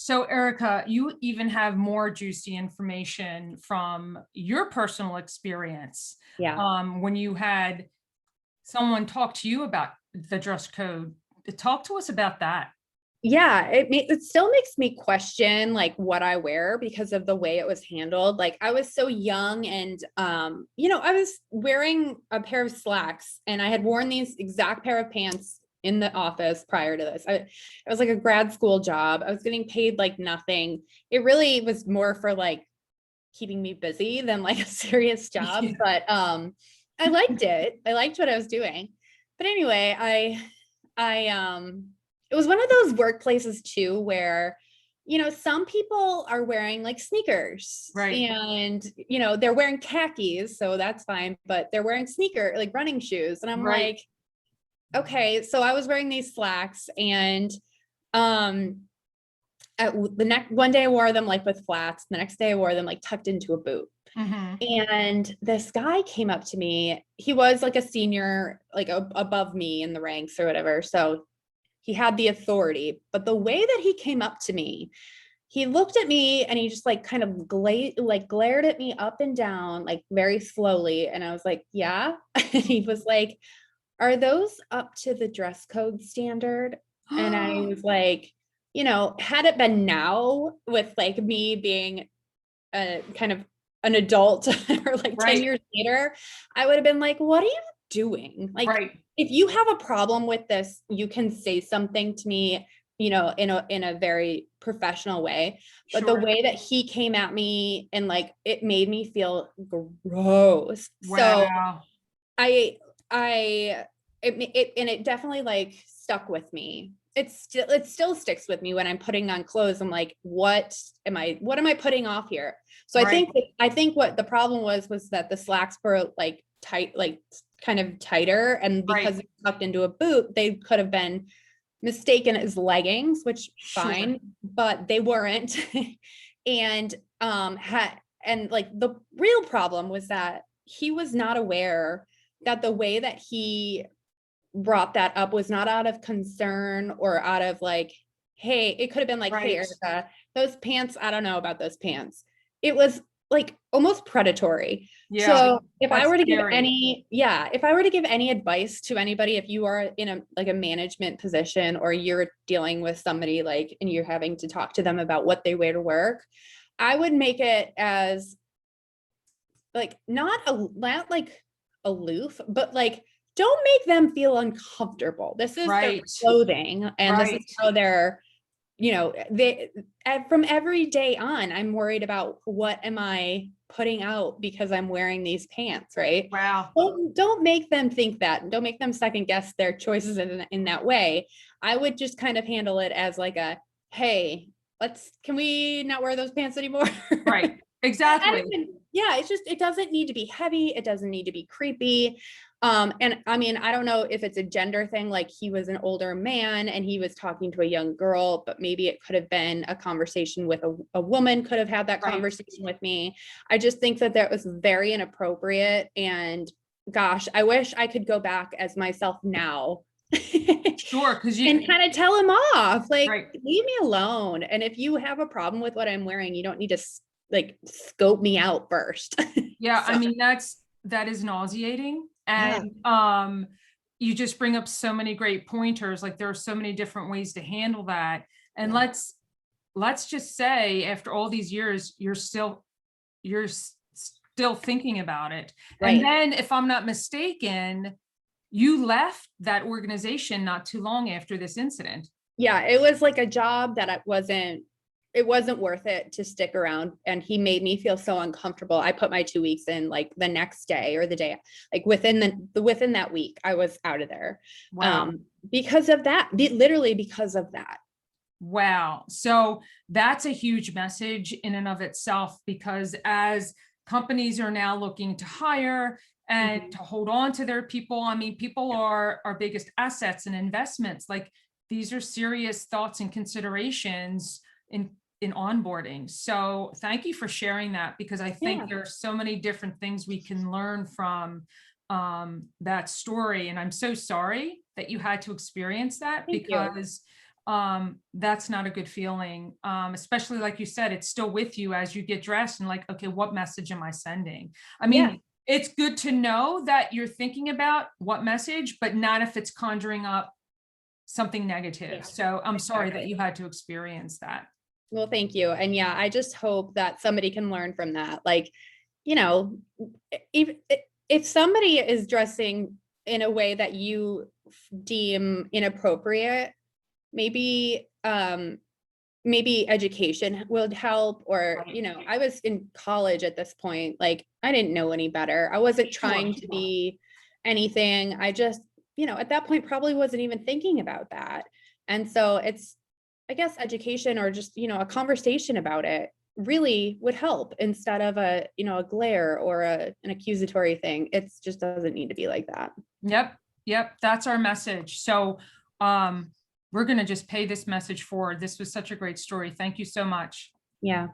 So Erica, you even have more juicy information from your personal experience. Yeah. When you had someone talk to you about the dress code. Talk to us about that. Yeah, it still makes me question like what I wear because of the way it was handled. Like I was so young and I was wearing a pair of slacks and I had worn these exact pair of pants in the office prior to this. It was like a grad school job. I was getting paid like nothing. It really was more for like keeping me busy than like a serious job, Yeah. but I liked it. I liked what I was doing. But anyway, I it was one of those workplaces too where some people are wearing like sneakers Right. and they're wearing khakis, so that's fine, but they're wearing sneaker like running shoes and I'm Right. like, okay, so I was wearing these slacks and um at the next one day I wore them like with flats, the next day I wore them like tucked into a boot. Hmm. And this guy came up to me. He was like a senior, like above me in the ranks or whatever. So he had the authority. But the way that he came up to me, he looked at me and he just like kind of glared at me up and down, like very slowly. And I was like, yeah. And he was like, are those up to the dress code standard? And I was like, had it been now with like me being a kind of an adult or like 10 Right. years later, I would have been like, what are you doing? Like, Right. if you have a problem with this, you can say something to me, in a very professional way. But the Sure. way that he came at me and like it made me feel gross. So Wow. I I it definitely like stuck with me. It still sticks with me when I'm putting on clothes. I'm like, what am I putting off here? So Right. I think what the problem was that the slacks were like tight, like kind of tighter, and Right. because it's tucked into a boot, they could have been mistaken as leggings, which Sure. fine, but they weren't. And had and like the real problem was that he was not aware that the way that he brought that up was not out of concern or out of like, hey, it could have been like, hey, Right. Erica, those pants, I don't know about those pants. It was like almost predatory. Yeah. So if I That's were to give scary. any, yeah, if I were to give any advice to anybody, if you are in a like a management position or you're dealing with somebody like and you're having to talk to them about what they wear to work, I would make it as like not like aloof, but like don't make them feel uncomfortable. This is their Right. clothing and this is Right. how they're, they from every day on, I'm worried about what am I putting out because I'm wearing these pants, right? Wow. Don't make them think that. Don't make them second guess their choices in that way. I would just kind of handle it as like a, hey, can we not wear those pants anymore? Right. I Exactly. don't even, yeah, it's just, it doesn't need to be heavy. It doesn't need to be creepy. And I mean, I don't know if it's a gender thing, like he was an older man and he was talking to a young girl, but maybe it could have been a conversation with a woman could have had that Right. conversation with me. I just think that was very inappropriate. And gosh, I wish I could go back as myself now. Sure. Because And you, kind of tell him off, like, right. leave me alone. And if you have a problem with what I'm wearing, you don't need to like scope me out first. Yeah, I So mean, that is nauseating. yeah, And you just bring up so many great pointers. Like there are so many different ways to handle that. And yeah, let's just say after all these years, you're still thinking about it. And right. then if I'm not mistaken, you left that organization not too long after this incident. Yeah, it was like a job that it wasn't worth it to stick around. And he made me feel so uncomfortable. I put my 2 weeks in like the next day or the day, like within that week, I was out of there. Wow. Because of that, literally because of that. Wow. So that's a huge message in and of itself, because as companies are now looking to hire and Mhm. to hold on to their people, I mean, people are our biggest assets and investments. Like these are serious thoughts and considerations in onboarding. So thank you for sharing that, because I think Yeah, there are so many different things we can learn from that story. And I'm so sorry that you had to experience that, thank you. because that's not a good feeling. Especially like you said, it's still with you as you get dressed and like, okay, what message am I sending? I Yeah. mean, it's good to know that you're thinking about what message, but not if it's conjuring up something negative. Yeah, So I'm sorry that exactly. you had to experience that. Well, thank you. And yeah, I just hope that somebody can learn from that. Like, you know, if somebody is dressing in a way that you deem inappropriate, maybe maybe education would help. Or, Right. I was in college at this point, like I didn't know any better. I wasn't trying to be anything. I just, at that point probably wasn't even thinking about that. And so it's, I guess, education, or just, a conversation about it really would help, instead of a glare or an accusatory thing. It just doesn't need to be like that. Yep. Yep. That's our message. So we're going to just pay this message forward. This was such a great story. Thank you so much. Yeah.